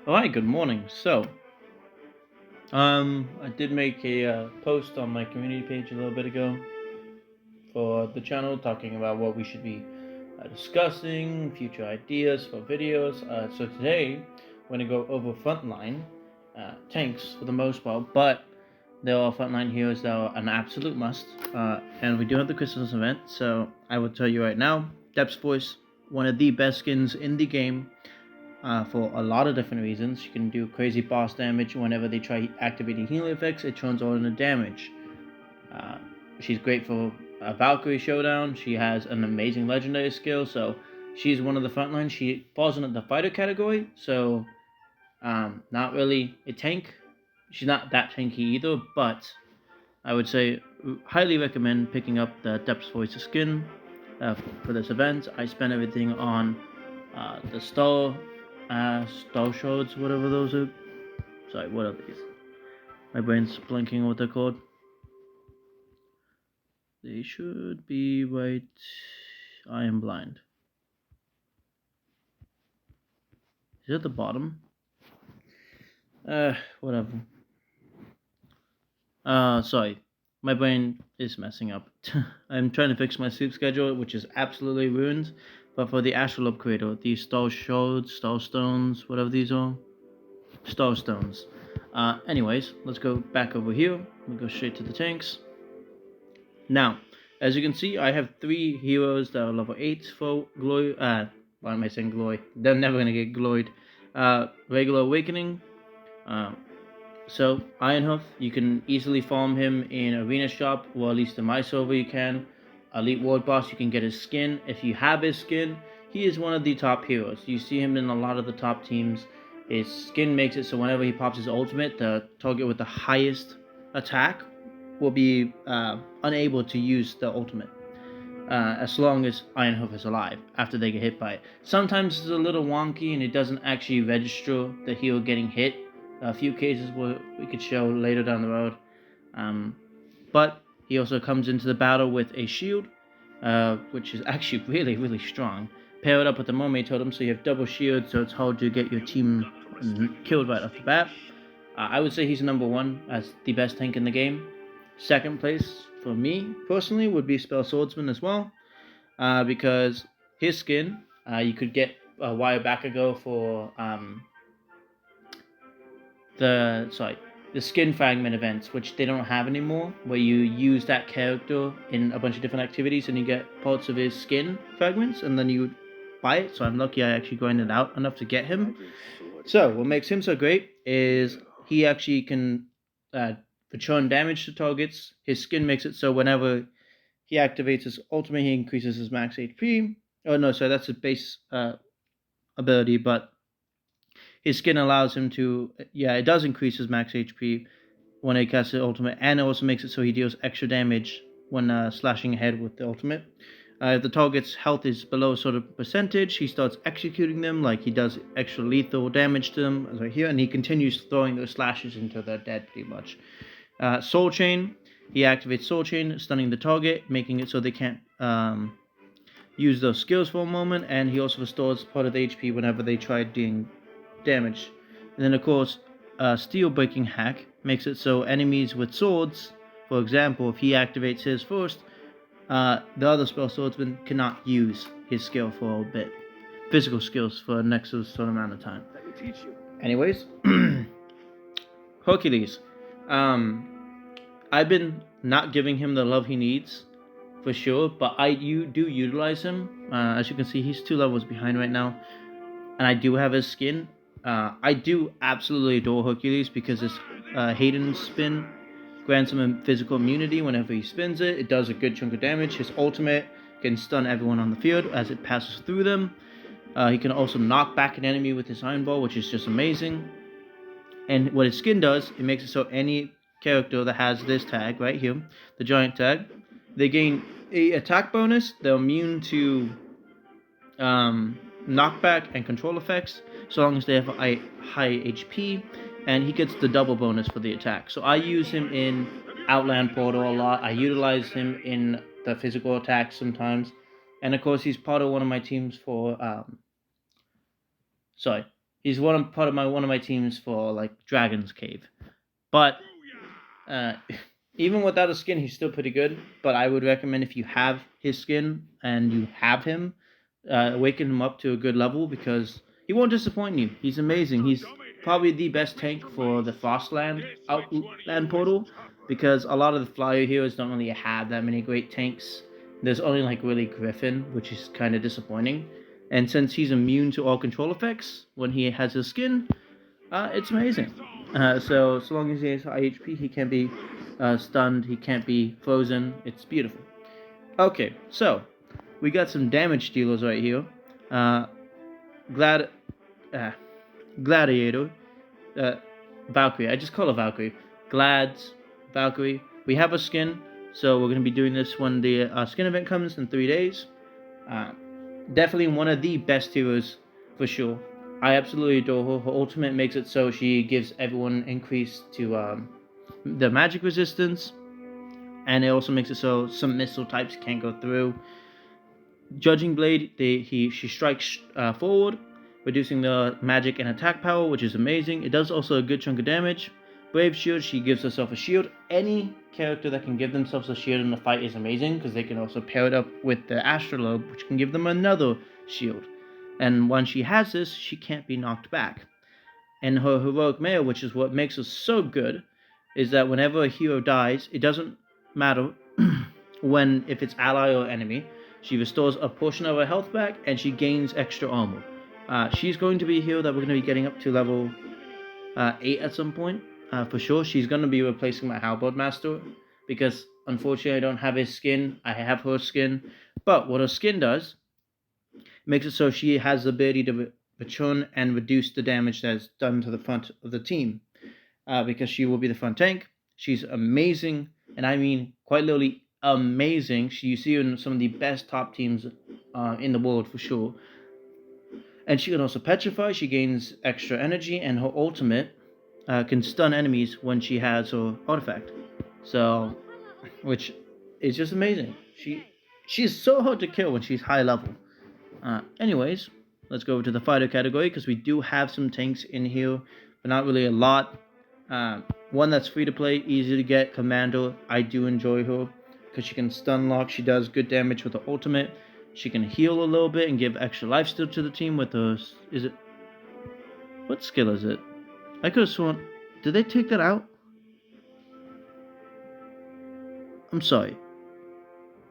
Alright, good morning. I did make a post on my community page a little bit ago for the channel talking about what we should be discussing, future ideas for videos. So today, we're going to go over frontline tanks for the most part, but there are frontline heroes that are an absolute must. And we do have the Christmas event, so I will tell you right now, Depth's Voice, one of the best skins in the game for a lot of different reasons. You can do crazy boss damage whenever they try activating healing effects. It turns all into damage. Uh, she's great for a Valkyrie showdown. She has an amazing legendary skill, so she's one of the front lines. She falls into the fighter category, so not really a tank. She's not that tanky either, but I would say highly recommend picking up the Depth's Voice skin for this event. I spent everything on the Star Shards, whatever those are. Sorry, what are these? My brain's blinking what they're called. They should be right. I am blind. Is it at the bottom? Whatever. Sorry. My brain is messing up. I'm trying to fix my sleep schedule, which is absolutely ruined. But for the Astral Upgrader, these Star Shards, Star Stones, whatever these are, Star Stones. Anyways, let's go back over here. We'll go straight to the tanks. Now, as you can see, I have 3 heroes that are level 8 for Glory. Why am I saying Glory? They're never gonna get gloried. Regular Awakening. So, Ironhoof, you can easily farm him in Arena Shop, or at least in my server you can. Elite Ward Boss, you can get his skin. If you have his skin, he is one of the top heroes. You see him in a lot of the top teams. His skin makes it so whenever he pops his ultimate, the target with the highest attack will be unable to use the ultimate. As long as Ironhoof is alive after they get hit by it. Sometimes it's a little wonky and it doesn't actually register the hero getting hit. A few cases where we could show later down the road. But he also comes into the battle with a shield, which is actually really, really strong. Pair it up with the Mermaid Totem, so you have double shield, so it's hard to get your team killed right off the bat. I would say he's number 1 as the best tank in the game. Second place for me personally would be Spell Swordsman as well, because his skin you could get a while back ago for the skin fragment events, which they don't have anymore, where you use that character in a bunch of different activities and you get parts of his skin fragments and then you buy it. So I'm lucky I actually grinded out enough to get him. So what makes him so great is he actually can return damage to targets. His skin makes it so whenever he activates his ultimate, he increases his max HP. Oh no, sorry, that's his base ability, but his skin allows him to, it does increase his max HP when he casts the ultimate, and it also makes it so he deals extra damage when slashing ahead with the ultimate. If the target's health is below a certain percentage, he starts executing them, like he does extra lethal damage to them, as right here, and he continues throwing those slashes until they're dead, pretty much. Soul Chain, he activates Soul Chain, stunning the target, making it so they can't use those skills for a moment, and he also restores part of the HP whenever they try doing damage. And then of course, Steel Breaking Hack makes it so enemies with swords, for example, if he activates his first, the other Spell Swordsman cannot use his skill for a bit. Physical skills for the next certain amount of time. Let me teach you. Anyways, Hercules. I've been not giving him the love he needs, for sure, but I do utilize him. As you can see, he's 2 levels behind right now, and I do have his skin. I do absolutely adore Hercules because his Hayden spin grants him physical immunity whenever he spins it. It does a good chunk of damage. His ultimate can stun everyone on the field as it passes through them. He can also knock back an enemy with his Iron Ball, which is just amazing. And what his skin does, it makes it so any character that has this tag right here, the giant tag, they gain a attack bonus. They're immune to knockback and control effects, so long as they have a high HP, and he gets the double bonus for the attack. So I use him in Outland Portal a lot. I utilize him in the physical attacks sometimes, and of course he's part of one of my teams for He's part of one of my teams for like Dragon's Cave, but even without a skin, he's still pretty good. But I would recommend if you have his skin and you have him, awaken him up to a good level because he won't disappoint you. He's amazing. He's probably the best tank for the Frostland Outland portal because a lot of the flyer heroes don't really have that many great tanks. There's only like really Griffin, which is kind of disappointing. And since he's immune to all control effects when he has his skin, it's amazing. So long as he has high HP, he can't be stunned, he can't be frozen. It's beautiful. Okay, so we got some damage dealers right here. Gladiator, Valkyrie. I just call her Valkyrie. Glad's Valkyrie. We have a skin, so we're gonna be doing this when the skin event comes in 3 days. Definitely one of the best heroes for sure. I absolutely adore her. Her ultimate makes it so she gives everyone increase to the magic resistance, and it also makes it so some missile types can't go through. Judging Blade, she strikes forward, reducing the magic and attack power, which is amazing. It does also a good chunk of damage. Brave Shield, she gives herself a shield. Any character that can give themselves a shield in the fight is amazing because they can also pair it up with the Astrolabe, which can give them another shield. And once she has this, she can't be knocked back. And her Heroic Mail, which is what makes her so good, is that whenever a hero dies, it doesn't matter if it's ally or enemy, she restores a portion of her health back and she gains extra armor. She's going to be a hero that we're going to be getting up to level 8 at some point. For sure, she's going to be replacing my Halberd Master because unfortunately I don't have his skin. I have her skin, but what her skin does makes it so she has the ability to return and reduce the damage that's done to the front of the team because she will be the front tank. She's amazing, and I mean quite literally amazing. You see her in some of the best top teams in the world for sure. And she can also petrify. She gains extra energy, and her ultimate can stun enemies when she has her artifact. So, which is just amazing. She's so hard to kill when she's high level. Anyways, let's go over to the fighter category because we do have some tanks in here, but not really a lot. One that's free to play, easy to get, Commando. I do enjoy her because she can stun lock. She does good damage with her ultimate. She can heal a little bit and give extra lifesteal to the team with her. What skill is it? I could have sworn. Did they take that out? I'm sorry.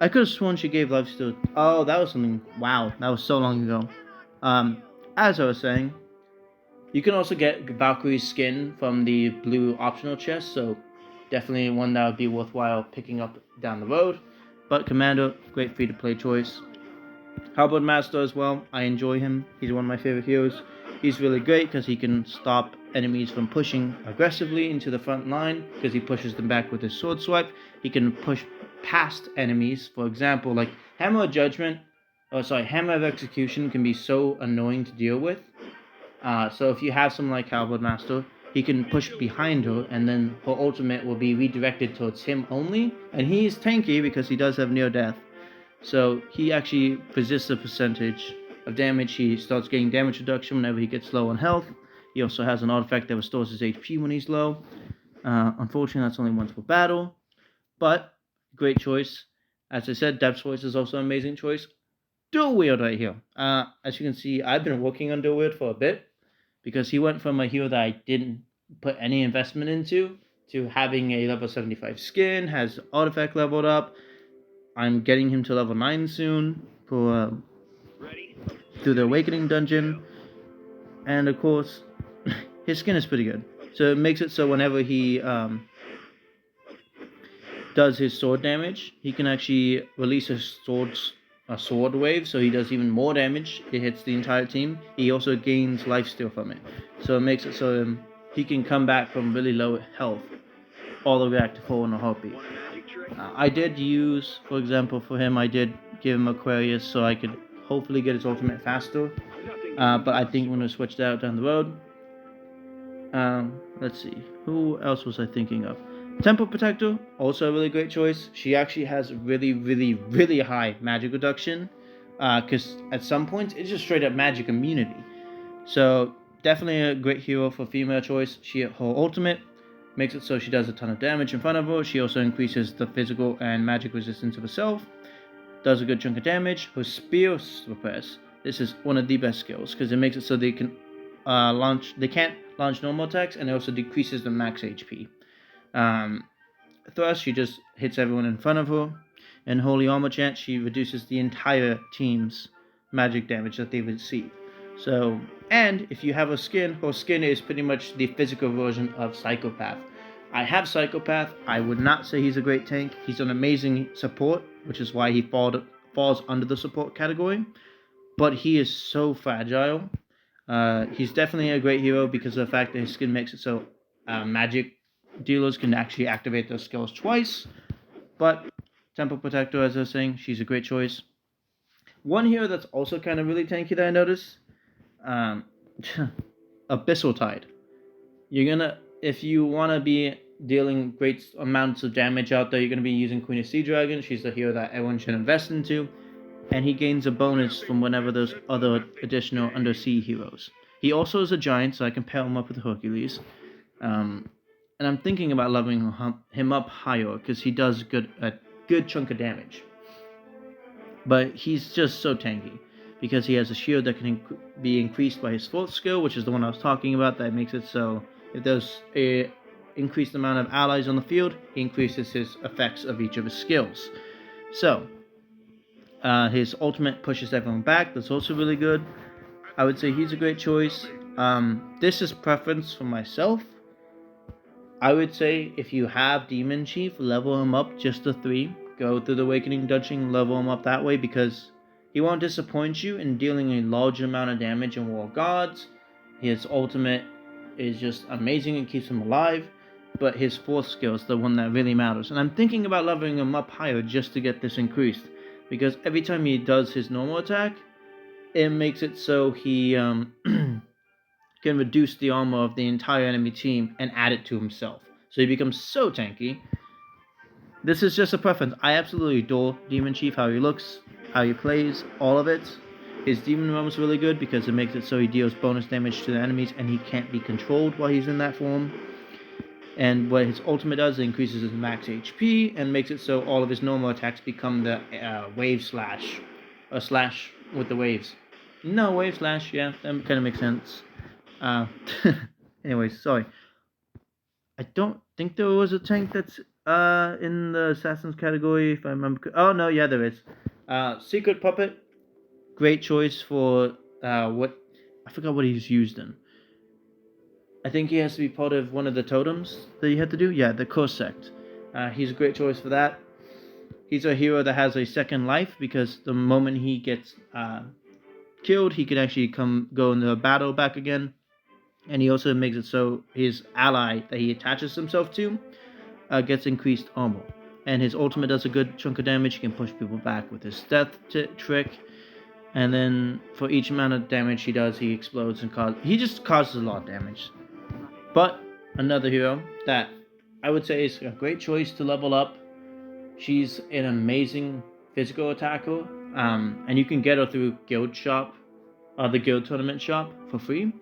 I could have sworn she gave lifesteal. Oh, that was something. Wow, that was so long ago. As I was saying, you can also get Valkyrie's skin from the blue optional chest, so definitely one that would be worthwhile picking up down the road. But Commander, great free-to-play choice. Halberd Master as well, I enjoy him. He's one of my favorite heroes. He's really great because he can stop enemies from pushing aggressively into the front line because he pushes them back with his sword swipe. He can push past enemies. For example, like Hammer of Execution can be so annoying to deal with. So if you have someone like Halberd Master, he can push behind her, and then her ultimate will be redirected towards him only. And he's tanky because he does have near death. So he actually resists a percentage of damage. He starts getting damage reduction whenever he gets low on health. He also has an artifact that restores his HP when he's low. Unfortunately, that's only once per battle. But, great choice. As I said, Depth's Voice is also an amazing choice. Dual Wield right here. As you can see, I've been working on Dual Wield for a bit. Because he went from a hero that I didn't put any investment into to having a level 75 skin, has artifact leveled up. I'm getting him to level 9 soon for through the Awakening dungeon. And of course, his skin is pretty good. So it makes it so whenever he does his sword damage, he can actually release a sword wave, so he does even more damage. It hits the entire team. He also gains lifesteal from it. So it makes it so he can come back from really low health all the way back to full in a heartbeat. I did use, for example, for him, I did give him Aquarius so I could hopefully get his ultimate faster. But I think I'm going to switch that out down the road. Let's see. Who else was I thinking of? Temple Protector, also a really great choice. She actually has really, really, really high magic reduction. Because at some points, it's just straight up magic immunity. So Definitely a great hero for female choice. Her ultimate makes it so she does a ton of damage in front of her. She also increases the physical and magic resistance of herself. Does a good chunk of damage. Her spear suppress. This is one of the best skills because it makes it so they can launch. They can't launch normal attacks, and it also decreases the max HP. Thrust, she just hits everyone in front of her. And Holy Armor Chant, she reduces the entire team's magic damage that they receive. So, and if you have her skin is pretty much the physical version of Psychopath. I have Psychopath. I would not say he's a great tank. He's an amazing support, which is why he falls under the support category. But he is so fragile. He's definitely a great hero because of the fact that his skin makes it so magic dealers can actually activate those skills twice. But Temple Protector, as I was saying, she's a great choice. One hero that's also kind of really tanky that I noticed, Abyssal Tide. If you want to be dealing great amounts of damage out there, you're going to be using Queen of Sea Dragon. She's the hero that everyone should invest into. And he gains a bonus from whenever there's other additional undersea heroes. He also is a giant, so I can pair him up with Hercules. And I'm thinking about leveling him up higher because he does a good chunk of damage. But he's just so tanky because he has a shield that can be increased by his fourth skill, which is the one I was talking about. That makes it so if there's a increased amount of allies on the field, he increases his effects of each of his skills. So his ultimate pushes everyone back. That's also really good. I would say he's a great choice. This is preference for myself. I would say if you have Demon Chief, level him up just to 3. Go through the Awakening Dungeon, level him up that way because he won't disappoint you in dealing a large amount of damage in War of Gods. His ultimate is just amazing and keeps him alive. But his fourth skill is the one that really matters. And I'm thinking about leveling him up higher just to get this increased. Because every time he does his normal attack, it makes it so he can reduce the armor of the entire enemy team and add it to himself. So he becomes so tanky. This is just a preference. I absolutely adore Demon Chief, how he looks, how he plays, all of it. His Demon Realm is really good because it makes it so he deals bonus damage to the enemies and he can't be controlled while he's in that form. And what his ultimate does, it increases his max HP and makes it so all of his normal attacks become the wave slash. Or slash with the waves. No, wave slash, yeah, that kind of makes sense. Anyways, sorry. I don't think there was a tank that's in the Assassins category, if I remember. Oh, no, yeah, there is. Secret Puppet, great choice for what... I forgot what he's used in. I think he has to be part of one of the totems that you had to do. Yeah, the Curse Sect. He's a great choice for that. He's a hero that has a second life because the moment he gets killed, he can actually go into a battle back again. And he also makes it so his ally that he attaches himself to gets increased armor. And his ultimate does a good chunk of damage. He can push people back with his stealth trick. And then for each amount of damage he does, he explodes and he just causes a lot of damage. But another hero that I would say is a great choice to level up. She's an amazing physical attacker, and you can get her through Guild Shop, the Guild Tournament Shop for free.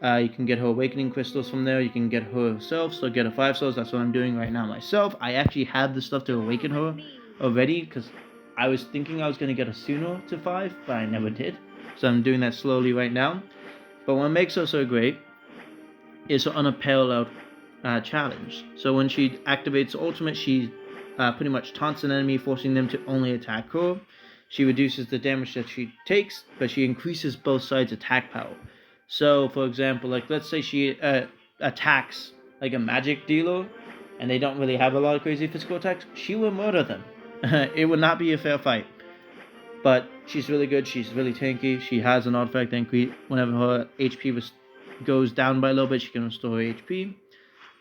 You can get her Awakening Crystals from there. You can get her herself, so get her 5 stars. That's what I'm doing right now myself. I actually have the stuff to awaken her already because I was thinking I was going to get her sooner to 5, but I never did. So I'm doing that slowly right now. But what makes her so great is her unparalleled challenge. So when she activates ultimate, she pretty much taunts an enemy, forcing them to only attack her. She reduces the damage that she takes, but she increases both sides' attack power. So, for example, like let's say she attacks like a magic dealer, and they don't really have a lot of crazy physical attacks, she will murder them. It would not be a fair fight. But she's really good. She's really tanky. She has an artifact that increase whenever her HP goes down by a little bit, she can restore her HP.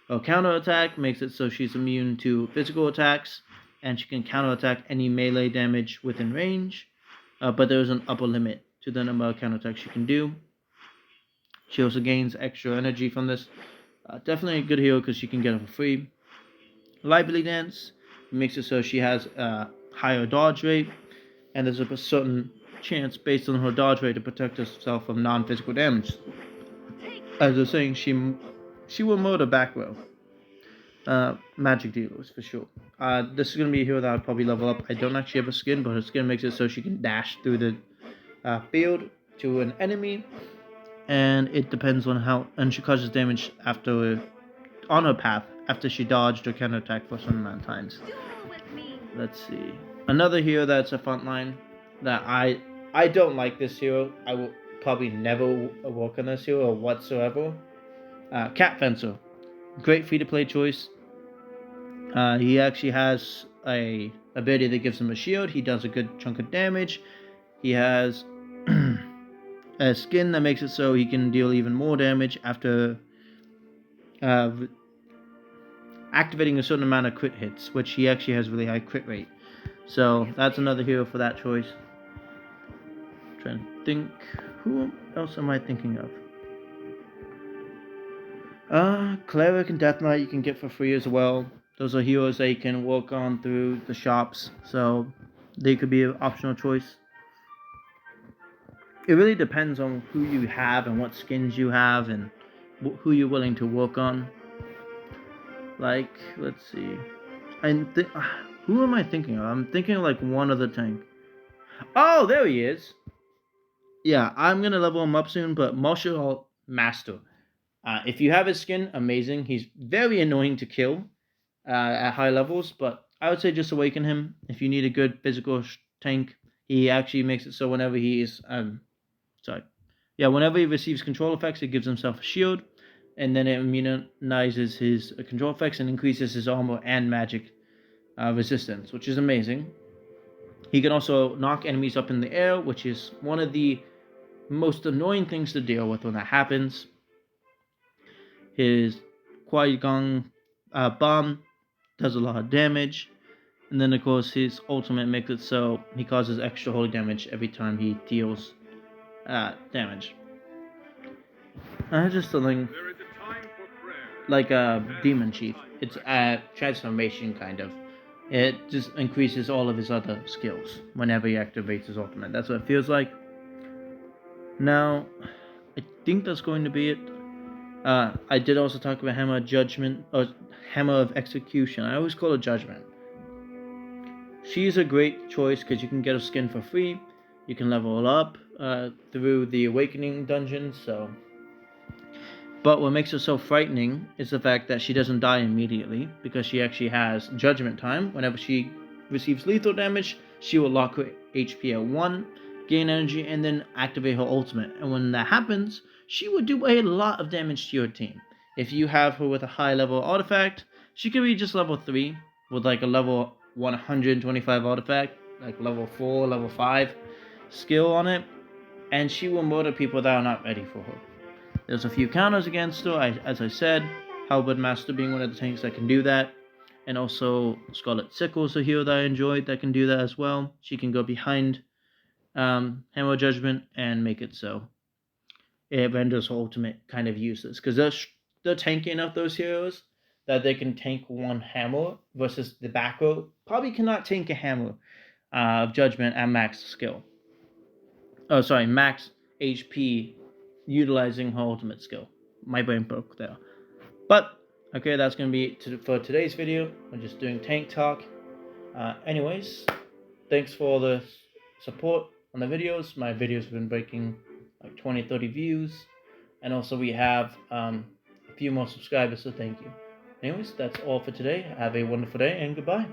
Her counterattack makes it so she's immune to physical attacks, and she can counterattack any melee damage within range. But there's an upper limit to the number of counterattacks she can do. She also gains extra energy from this. Definitely a good hero because she can get it for free. Lively Dance makes it so she has a higher dodge rate, and there's a certain chance based on her dodge rate to protect herself from non-physical damage. as I was saying, she will murder back row. Magic dealers for sure. This is gonna be a hero that I'll probably level up. I don't actually have a skin, but her skin makes it so she can dash through the field to an enemy, and it depends on how. And she causes damage after on her path after she dodged or counterattacked for a certain amount of times. Let's see. Another hero that's a frontline that I don't like this hero. I will probably never work on this hero whatsoever. Cat Fencer, great free to play choice. He actually has a ability that gives him a shield. He does a good chunk of damage. He has a skin that makes it so he can deal even more damage after activating a certain amount of crit hits, which he actually has really high crit rate. So that's another hero for that choice. I'm trying to think, who else am I thinking of? Cleric and Death Knight you can get for free as well. Those are heroes that you can work on through the shops, so they could be an optional choice. It really depends on who you have and what skins you have and who you're willing to work on. Like, let's see. Who am I thinking of? I'm thinking of like one other tank. Oh, there he is. Yeah, I'm gonna level him up soon, but Martial Master. If you have his skin, amazing. He's very annoying to kill at high levels, but I would say just awaken him if you need a good physical tank. He actually makes it so whenever he is whenever he receives control effects, it gives himself a shield, and then it immunizes his control effects and increases his armor and magic resistance, which is amazing. He can also knock enemies up in the air, which is one of the most annoying things to deal with when that happens. His Qui-Gon bomb does a lot of damage, and then of course his ultimate makes it so he causes extra holy damage every time he deals damage. Just something like a demon chief. It's a transformation kind of. It just increases all of his other skills whenever he activates his ultimate. That's what it feels like. Now, I think that's going to be it. I did also talk about Hammer of Judgment, or Hammer of Execution. I always call it Judgment. She's a great choice because you can get a skin for free. You can level up through the Awakening dungeons. But what makes her so frightening is the fact that she doesn't die immediately, because she actually has Judgment Time. Whenever she receives lethal damage, she will lock her HP at 1, gain energy, and then activate her ultimate. And when that happens, she will do a lot of damage to your team. If you have her with a high level artifact, she could be just level 3 with like a level 125 artifact, like level 4, level 5 skill on it, and she will murder people that are not ready for her. There's a few counters against her, as I said, Halberd Master being one of the tanks that can do that, and also Scarlet Sickle is a hero that I enjoyed that can do that as well. She can go behind Hammer Judgment and make it so it renders her ultimate kind of useless, because they're tanky enough, those heroes, that they can tank one hammer versus the back row probably cannot tank a hammer of Judgment at max skill. Oh, sorry, max HP utilizing her ultimate skill. My brain broke there. But, okay, that's going to be for today's video. I'm just doing tank talk. Anyways, thanks for all the support on the videos. My videos have been breaking like 20-30 views. And also we have a few more subscribers, so thank you. Anyways, that's all for today. Have a wonderful day and goodbye.